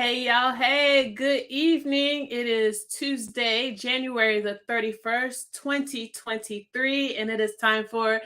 Hey, y'all. Hey, good evening. It is Tuesday, January the 31st, 2023, and it is time for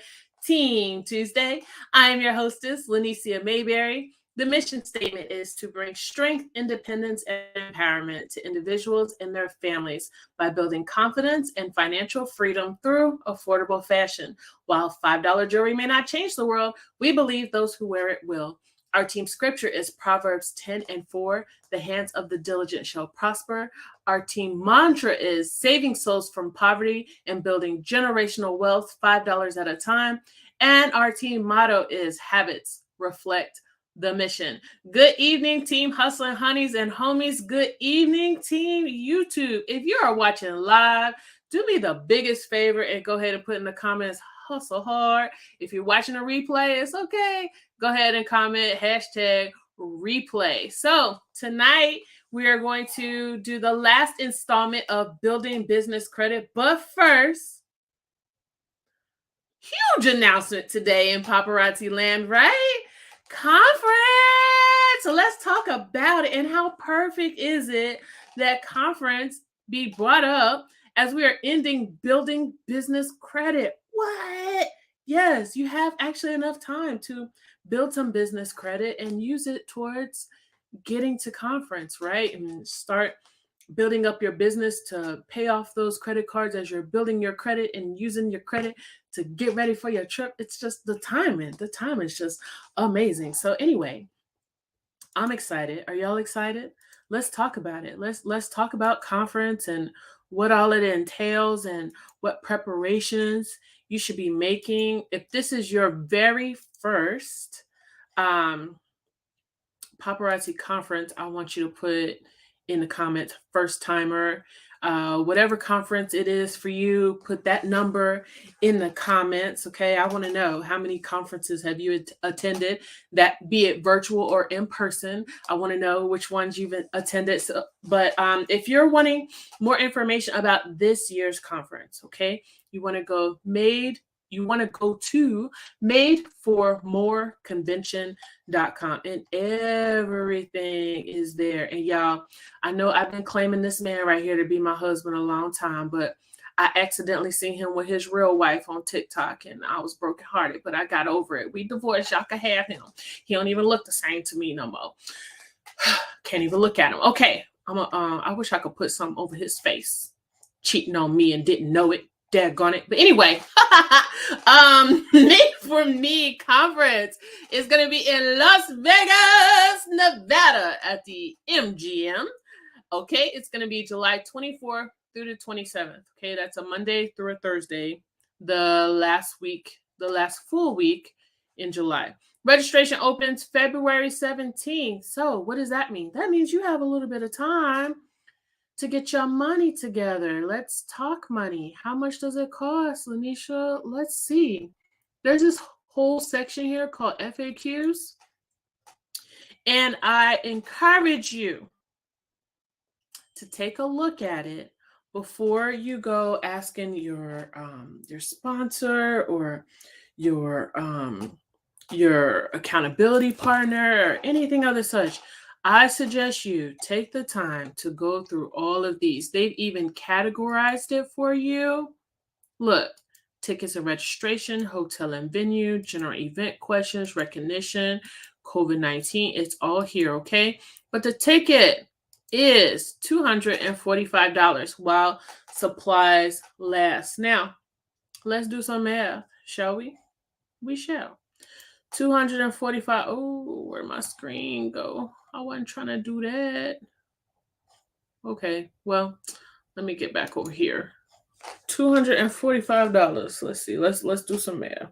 Team Tuesday. I am your hostess, Lanicia Mayberry. The mission statement is to bring strength, independence, and empowerment to individuals and their families by building confidence and financial freedom through affordable fashion. While $5 jewelry may not change the world, we believe those who wear it will. Our team scripture is Proverbs 10 and 4. The hands of the diligent shall prosper. Our team mantra is saving souls from poverty and building generational wealth, $5 at a time. And our team motto is habits reflect the mission. Good evening, Team Hustling Honeys and Homies. Good evening, Team YouTube. If you are watching live, do me the biggest favor and go ahead and put in the comments, hustle hard. If you're watching a replay, it's okay. Go ahead and comment hashtag replay. So tonight we are going to do the last installment of building business credit. But first, huge announcement today in paparazzi land, right? Conference. So let's talk about it. And how perfect is it that conference be brought up as we are ending building business credit? What? Yes, you have actually enough time to build some business credit and use it towards getting to conference, right? And start building up your business to pay off those credit cards as you're building your credit and using your credit to get ready for your trip. It's just the timing. The time is just amazing. So anyway, I'm excited. Are y'all excited? Let's talk about it. Let's talk about conference and what all it entails and what preparations you should be making. If this is your very first paparazzi conference, I want you to put in the comments first timer. Whatever conference it is for you, put that number in the comments. Okay, I want to know how many conferences have you attended, that be it virtual or in person. I want to know which ones you've attended. So, but if you're wanting more information about this year's conference, okay, you want to go to madeformoreconvention.com, and everything is there. And y'all, I know I've been claiming this man right here to be my husband a long time, but I accidentally seen him with his real wife on TikTok and I was brokenhearted, but I got over it. We divorced. Y'all can have him. He don't even look the same to me no more. Can't even look at him. Okay. I wish I could put something over his face. Cheating on me and didn't know it. Daggone it. But anyway, Made for Me conference is going to be in Las Vegas, Nevada at the MGM. Okay, it's going to be July 24th through the 27th. Okay, that's a Monday through a Thursday, the last full week in July. Registration opens February 17th. So what does that mean? That means you have a little bit of time to get your money together. Let's talk money. How much does it cost, Lanisha? Let's see. There's this whole section here called FAQs. And I encourage you to take a look at it before you go asking your sponsor or your accountability partner or anything other such. I suggest you take the time to go through all of these. They've even categorized it for you. Look, tickets and registration, hotel and venue, general event questions, recognition, COVID-19. It's all here, okay? But the ticket is $245 while supplies last. Now, let's do some math, shall we? We shall. 245. Oh, where'd my screen go? I wasn't trying to do that. Okay, well, let me get back over here. $245. Let's see. Let's do some math.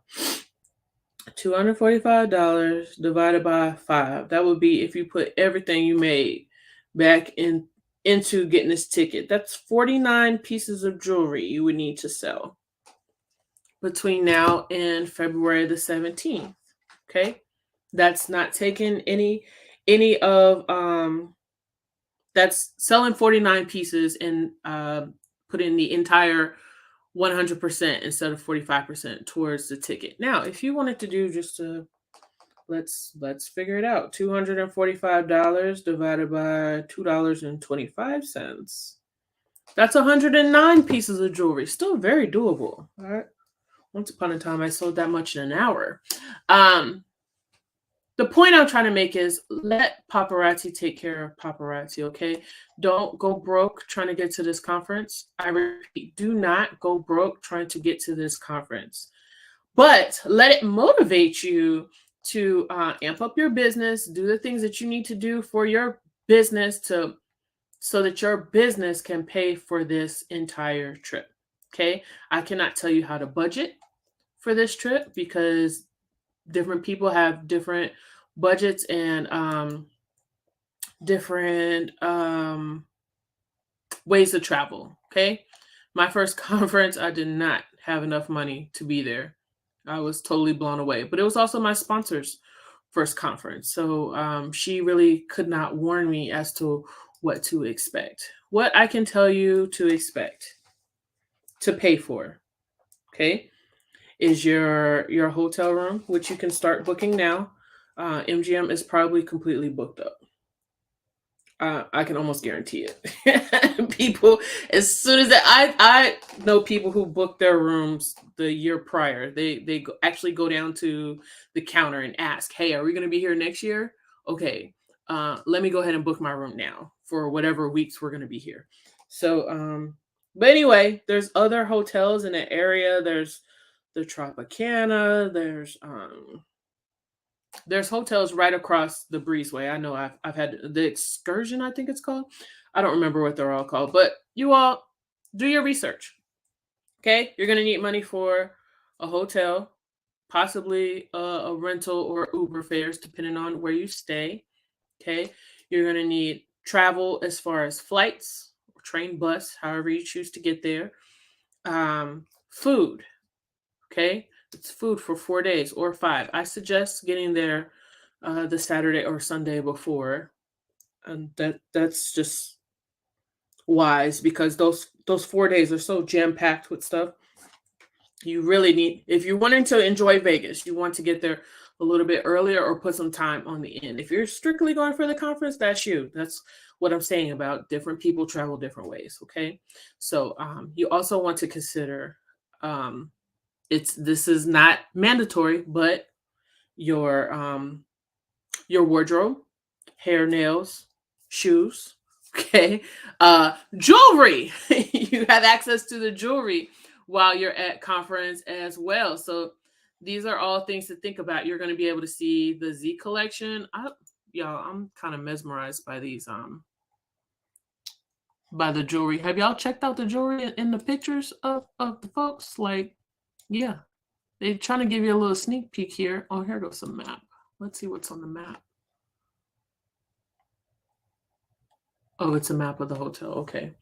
$245 divided by 5. That would be if you put everything you made back into getting this ticket. That's 49 pieces of jewelry you would need to sell between now and February the 17th. Okay, that's not taking any of that's selling 49 pieces and putting the entire 100% instead of 45% towards the ticket. Now, if you wanted to do just a let's figure it out. $245 divided by $2.25. That's 109 pieces of jewelry. Still very doable. All right. Once upon a time, I sold that much in an hour. The point I'm trying to make is let paparazzi take care of paparazzi, okay? Don't go broke trying to get to this conference. I repeat, do not go broke trying to get to this conference. But let it motivate you to amp up your business, do the things that you need to do for your business so that your business can pay for this entire trip. Okay? I cannot tell you how to budget for this trip because different people have different budgets and different ways to travel. Okay? My first conference, I did not have enough money to be there. I was totally blown away. But it was also my sponsor's first conference. So she really could not warn me as to what to expect. What I can tell you to expect, to pay for, okay, is your hotel room, which you can start booking now. MGM is probably completely booked up. I can almost guarantee it. People, as soon as I know people who booked their rooms the year prior. They actually go down to the counter and ask, "Hey, are we going to be here next year? Okay, let me go ahead and book my room now for whatever weeks we're going to be here." So, but anyway, there's other hotels in the area. There's the Tropicana. There's hotels right across the breezeway. I know I've had the Excursion, I think it's called. I don't remember what they're all called, but you all do your research. Okay, you're gonna need money for a hotel, possibly a rental or Uber fares, depending on where you stay. Okay, you're gonna need travel as far as flights, train, bus, however you choose to get there. Food. Okay, it's food for 4 days or 5. I suggest getting there the Saturday or Sunday before, and that's just wise because those 4 days are so jam packed with stuff. You really need, if you're wanting to enjoy Vegas, you want to get there a little bit earlier or put some time on the end. If you're strictly going for the conference, that's you. That's what I'm saying about different people travel different ways. Okay, so you also want to consider. This is not mandatory, but your wardrobe, hair, nails, shoes, okay, jewelry. You have access to the jewelry while you're at conference as well. So these are all things to think about. You're going to be able to see the Z collection. I'm kind of mesmerized by these by the jewelry. Have y'all checked out the jewelry in the pictures of the folks? Like, yeah. They're trying to give you a little sneak peek here. Oh, here goes some map. Let's see what's on the map. Oh, it's a map of the hotel. Okay.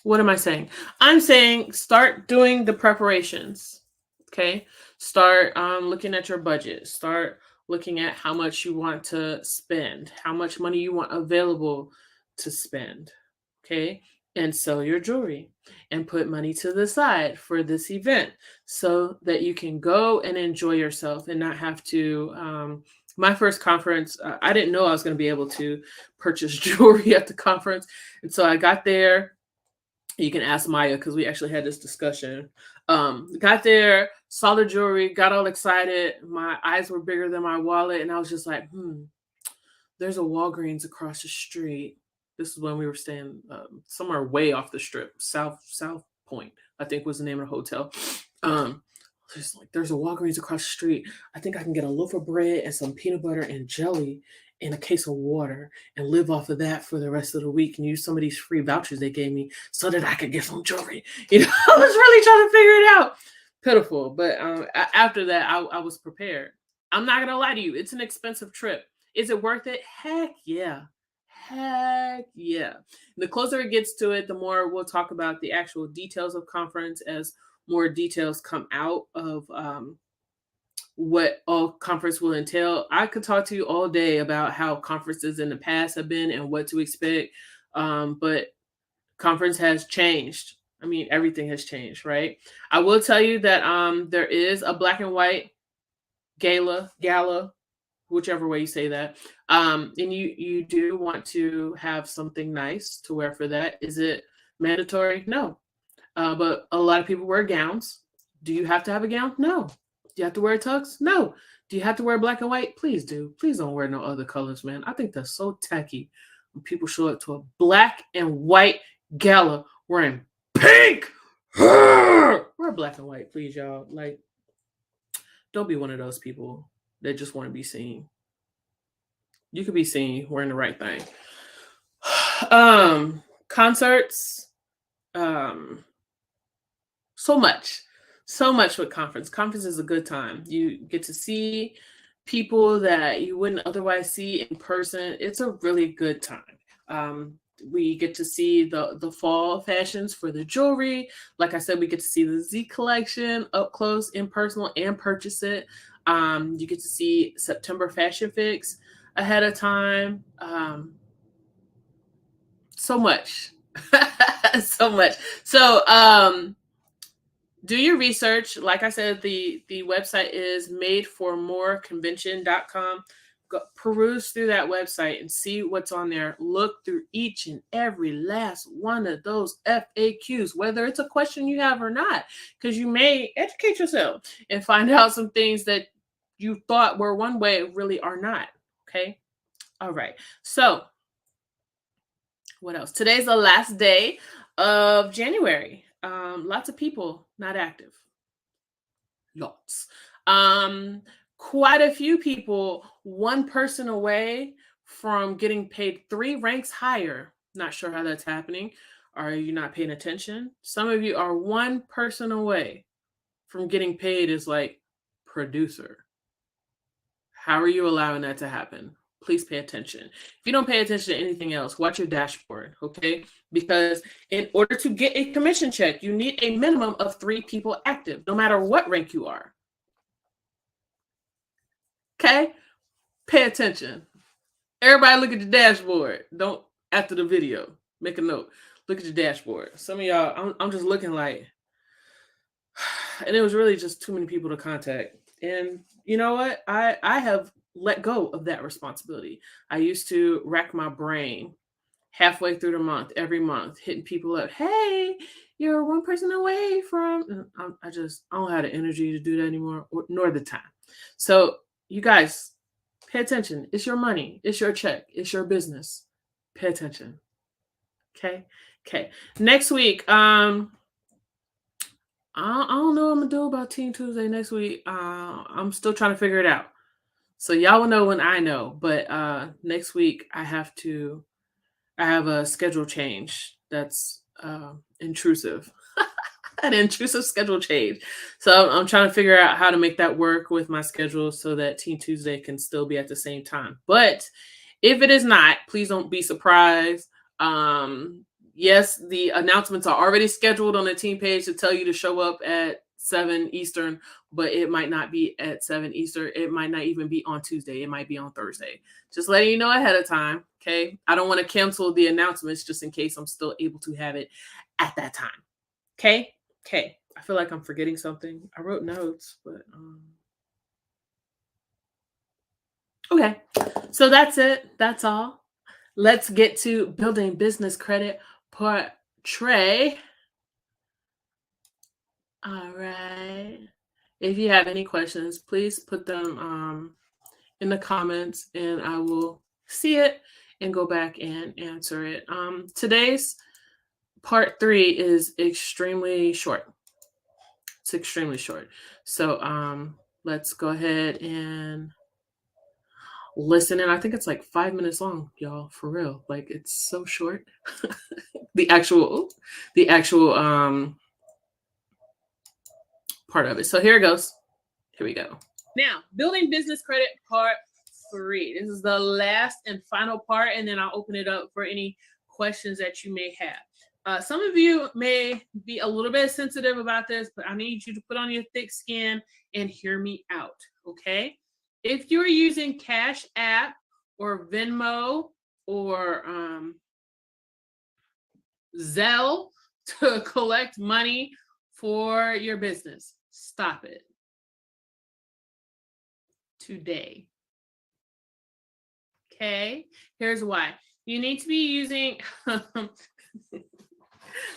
What am I saying? I'm saying start doing the preparations. Okay. Start looking at your budget. Start looking at how much you want to spend, how much money you want available to spend. Okay. And sell your jewelry and put money to the side for this event so that you can go and enjoy yourself and not have to. My first conference, I didn't know I was going to be able to purchase jewelry at the conference. And so I got there. You can ask Maya because we actually had this discussion. Got there, saw the jewelry, got all excited. My eyes were bigger than my wallet. And I was just like, there's a Walgreens across the street. This is when we were staying somewhere way off the strip, South Point, I think was the name of the hotel. There's a Walgreens across the street. I think I can get a loaf of bread and some peanut butter and jelly and a case of water and live off of that for the rest of the week and use some of these free vouchers they gave me so that I could get some jewelry. I was really trying to figure it out. Pitiful. But after that, I was prepared. I'm not going to lie to you. It's an expensive trip. Is it worth it? Heck yeah. Heck yeah. The closer it gets to it, the more we'll talk about the actual details of conference as more details come out of what all conference will entail. I could talk to you all day about how conferences in the past have been and what to expect. But conference has changed I mean, everything has changed, right? I will tell you that there is a black and white gala, whichever way you say that. And you do want to have something nice to wear for that. Is it mandatory? No. But a lot of people wear gowns. Do you have to have a gown? No. Do you have to wear a tux? No. Do you have to wear black and white? Please do. Please don't wear no other colors, man. I think that's so tacky when people show up to a black and white gala wearing pink. Wear black and white, please, y'all. Like, don't be one of those people that just want to be seen. You could be seen wearing the right thing. Concerts, um, so much with conference is a good time. You get to see people that you wouldn't otherwise see in person. It's a really good time. We get to see the fall fashions for the jewelry. Like I said, we get to see the Z collection up close in personal and purchase it. You get to see September Fashion Fix ahead of time. So much. So much. So do your research. Like I said, the website is madeformoreconvention.com. Go, peruse through that website and see what's on there. Look through each and every last one of those FAQs, whether it's a question you have or not, because you may educate yourself and find out some things that you thought were one way really are not. Okay. All right. So what else? Today's the last day of January. Lots of people not active. Lots. Quite a few people, one person away from getting paid 3 ranks higher. Not sure how that's happening. Are you not paying attention? Some of you are one person away from getting paid as like producer. How are you allowing that to happen? Please pay attention. If you don't pay attention to anything else, watch your dashboard, okay? Because in order to get a commission check, you need a minimum of 3 people active, no matter what rank you are. Okay? Pay attention. Everybody look at the dashboard. Don't, after the video, make a note. Look at your dashboard. Some of y'all, I'm just looking like, and it was really just too many people to contact. And you know what? I have let go of that responsibility. I used to rack my brain halfway through the month, every month, hitting people up. Hey, you're one person away from. I don't have the energy to do that anymore, nor the time. So you guys, pay attention. It's your money. It's your check. It's your business. Pay attention. Okay. Okay. Next week, I don't know what I'm gonna do about Team Tuesday next week. I'm still trying to figure it out. So y'all will know when I know. But next week I have a schedule change that's intrusive. An intrusive schedule change. So I'm trying to figure out how to make that work with my schedule so that Team Tuesday can still be at the same time. But if it is not, please don't be surprised. Yes, the announcements are already scheduled on the team page to tell you to show up at 7 Eastern, but it might not be at 7 Eastern. It might not even be on Tuesday. It might be on Thursday. Just letting you know ahead of time, okay? I don't want to cancel the announcements just in case I'm still able to have it at that time, okay? Okay. I feel like I'm forgetting something. I wrote notes, but okay. So that's it. That's all. Let's get to building business credit part Trey. All right. If you have any questions, please put them in the comments and I will see it and go back and answer it. Today's part 3 is extremely short. It's extremely short. So let's go ahead and listen. And I think it's like 5 minutes long, y'all, for real. Like it's so short. the actual part of it. So here it goes. Here we go. Now, building business credit part 3. This is the last and final part, and then I'll open it up for any questions that you may have. Some of you may be a little bit sensitive about this, but I need you to put on your thick skin and hear me out, okay? If you're using Cash App or Venmo or Zelle to collect money for your business. Stop it. Today. Okay, here's why. You need to be using,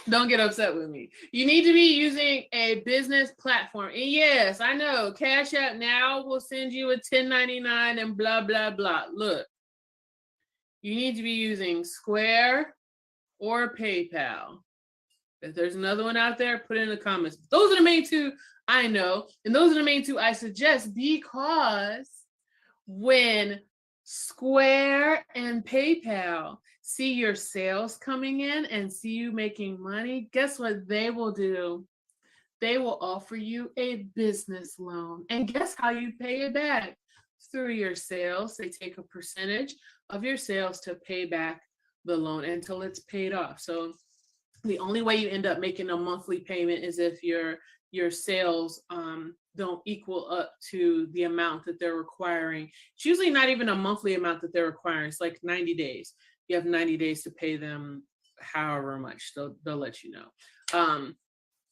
don't get upset with me. You need to be using a business platform. And yes, I know Cash App now will send you a 1099 and blah, blah, blah. Look, you need to be using Square or PayPal. If there's another one out there, put it in the comments. Those are the main two I know. And those are the main two I suggest, because when Square and PayPal see your sales coming in and see you making money, guess what they will do? They will offer you a business loan. And guess how you pay it back? Through your sales. They take a percentage of your sales to pay back the loan until it's paid off. So the only way you end up making a monthly payment is if your sales don't equal up to the amount that they're requiring. It's usually not even a monthly amount that they're requiring. It's like 90 days. You have 90 days to pay them however much. They'll let you know.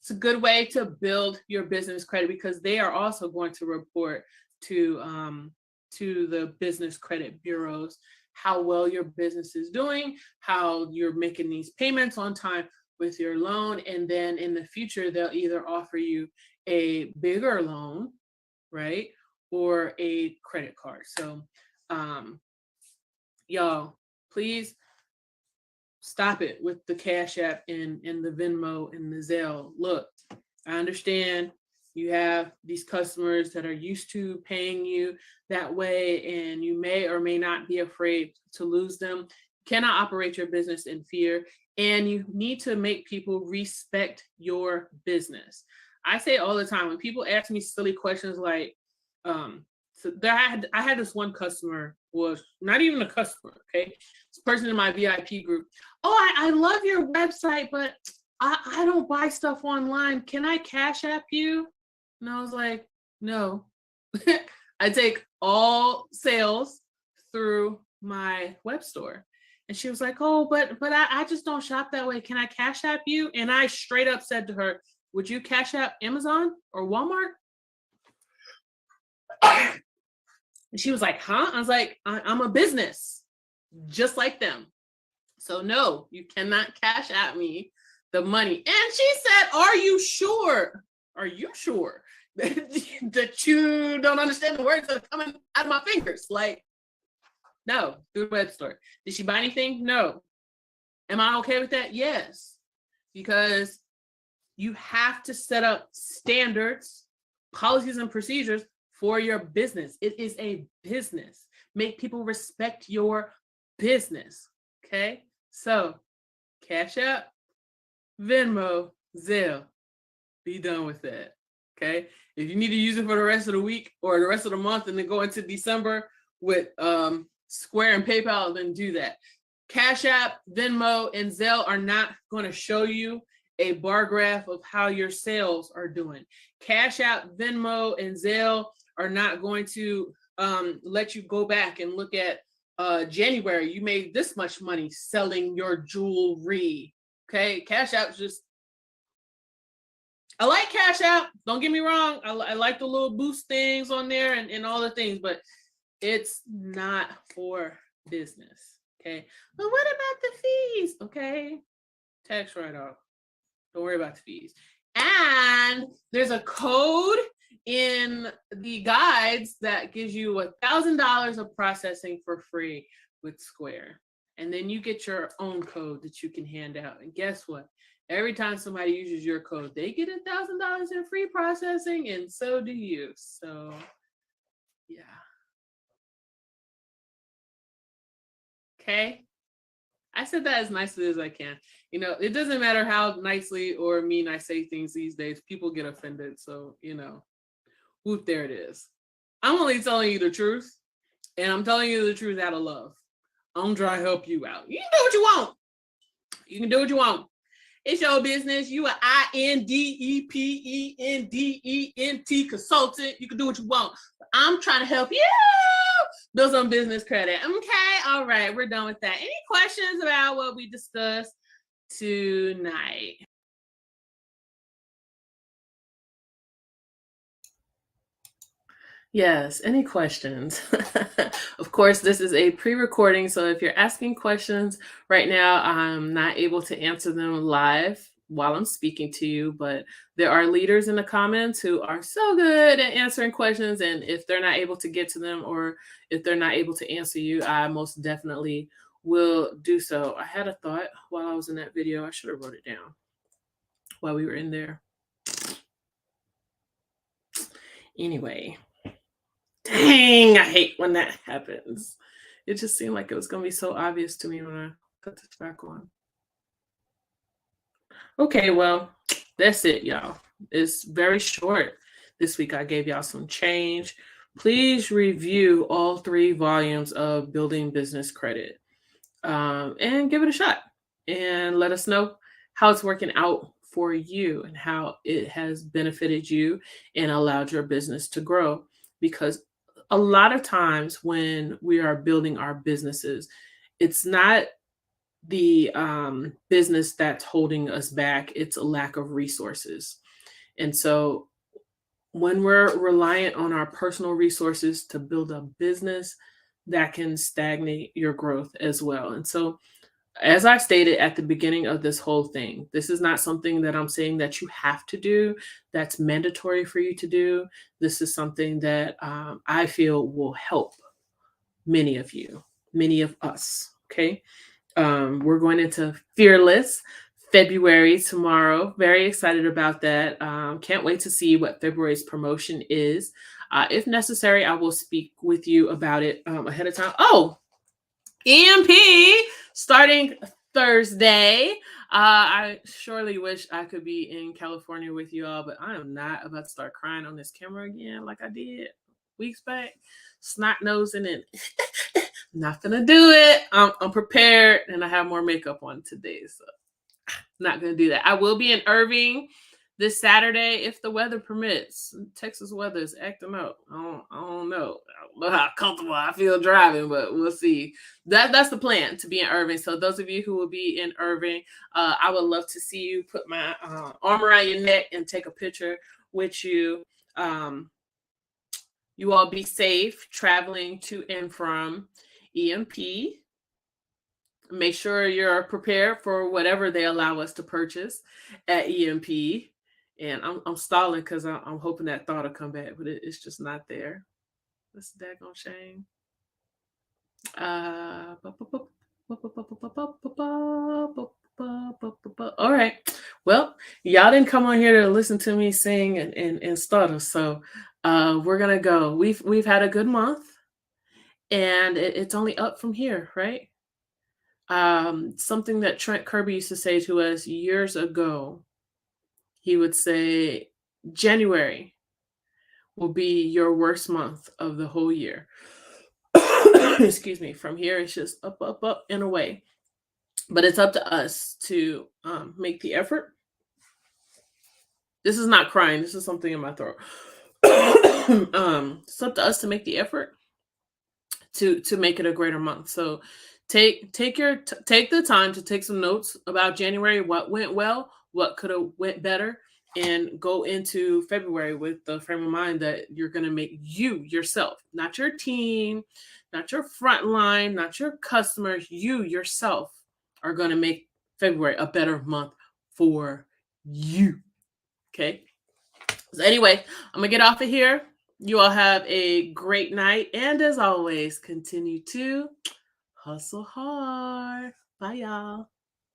It's a good way to build your business credit, because they are also going to report to the business credit bureaus how well your business is doing, how you're making these payments on time with your loan. And then in the future, they'll either offer you a bigger loan, right, or a credit card. So y'all, please stop it with the Cash App and the Venmo and the Zelle. Look, I understand you have these customers that are used to paying you that way, and you may or may not be afraid to lose them. You cannot operate your business in fear, and you need to make people respect your business. I say all the time, when people ask me silly questions like, so I had this one customer, was not even a customer, okay? This person in my VIP group. Oh, I love your website, but I don't buy stuff online. Can I Cash App you? And I was like, no. I take all sales through my web store. And she was like, oh, but I just don't shop that way. Can I Cash App you? And I straight up said to her, would you Cash App Amazon or Walmart? And she was like, huh? I was like, I'm a business just like them. So no, you cannot Cash App me the money. And she said, are you sure? Are you sure that you don't understand the words that are coming out of my fingers? Like, no, through the web store. Did she buy anything? No. Am I okay with that? Yes. Because you have to set up standards, policies, and procedures for your business. It is a business. Make people respect your business. Okay? So, Cash App, Venmo, Zelle. Be done with that. Okay? If you need to use it for the rest of the week or the rest of the month and then go into December with Square and PayPal, then do that. Cash App, Venmo, and Zelle are not going to show you a bar graph of how your sales are doing. Cash App, Venmo, and Zelle are not going to let you go back and look at January, you made this much money selling your jewelry. Okay, Cash App's just, I like Cash App, don't get me wrong. I like the little boost things on there and all the things, but it's not for business. Okay, but what about the fees? Okay, tax write-off. Don't worry about the fees. And there's a code in the guides that gives you $1,000 of processing for free with Square. And then you get your own code that you can hand out. And guess what? Every time somebody uses your code, they get $1,000 in free processing, and so do you. So, yeah. Okay. I said that as nicely as I can. You know, it doesn't matter how nicely or mean I say things these days. People get offended. So, you know, whoop, there it is. I'm only telling you the truth. And I'm telling you the truth out of love. I'm trying to help you out. You can do what you want. You can do what you want. It's your business. You an INDEPENDENT consultant. You can do what you want. I'm trying to help you build some business credit. Okay, all right, we're done with that. Any questions about what we discussed tonight? Yes, any questions? Of course, this is a pre-recording, so if you're asking questions right now, I'm not able to answer them live while I'm speaking to you, but there are leaders in the comments who are so good at answering questions, and if they're not able to get to them or if they're not able to answer you, I most definitely will do so. I had a thought while I was in that video. I should have wrote it down while we were in there. Anyway, dang, I hate when that happens. It just seemed like it was gonna be so obvious to me when I put this back on. Okay, well, that's it, y'all. It's very short. This week I gave y'all some change. Please review all 3 volumes of Building Business Credit, and give it a shot and let us know how it's working out for you and how it has benefited you and allowed your business to grow. Because a lot of times when we are building our businesses, it's not the business that's holding us back, it's a lack of resources. And so when we're reliant on our personal resources to build a business, that can stagnate your growth as well. And so as I stated at the beginning of this whole thing, this is not something that I'm saying that you have to do, that's mandatory for you to do. This is something that I feel will help many of you, many of us. Okay. We're going into Fearless February tomorrow. Very excited about that. Can't wait to see what February's promotion is. If necessary, I will speak with you about it ahead of time. Oh, EMP starting Thursday. I surely wish I could be in California with you all, but I am not about to start crying on this camera again like I did weeks back. Snot nosing and not gonna do it. I'm prepared and I have more makeup on today, so not gonna do that. I will be in Irving this Saturday if the weather permits. Texas weather is acting up. I don't know. I don't know how comfortable I feel driving, but we'll see. That's the plan, to be in Irving. So those of you who will be in Irving, I would love to see you. Put my arm around your neck and take a picture with you. You all be safe traveling to and from EMP. Make sure you're prepared for whatever they allow us to purchase at EMP. And I'm stalling because I'm hoping that thought will come back, but it's just not there. That's a daggone shame. All right. Well, y'all didn't come on here to listen to me sing and stutter. So we're gonna go. We've had a good month, and it's only up from here, right? Something that Trent Kirby used to say to us years ago. He would say, January will be your worst month of the whole year. Excuse me. From here, it's just up, up, up, and away. But it's up to us to make the effort. This is not crying. This is something in my throat. It's up to us to make the effort to make it a greater month. So take the time to take some notes about January, what went well, what could have went better, and go into February with the frame of mind that you're going to make you yourself, not your team, not your front line, not your customers, you yourself are going to make February a better month for you. Okay. So anyway, I'm going to get off of here. You all have a great night. And as always, continue to hustle hard. Bye, y'all.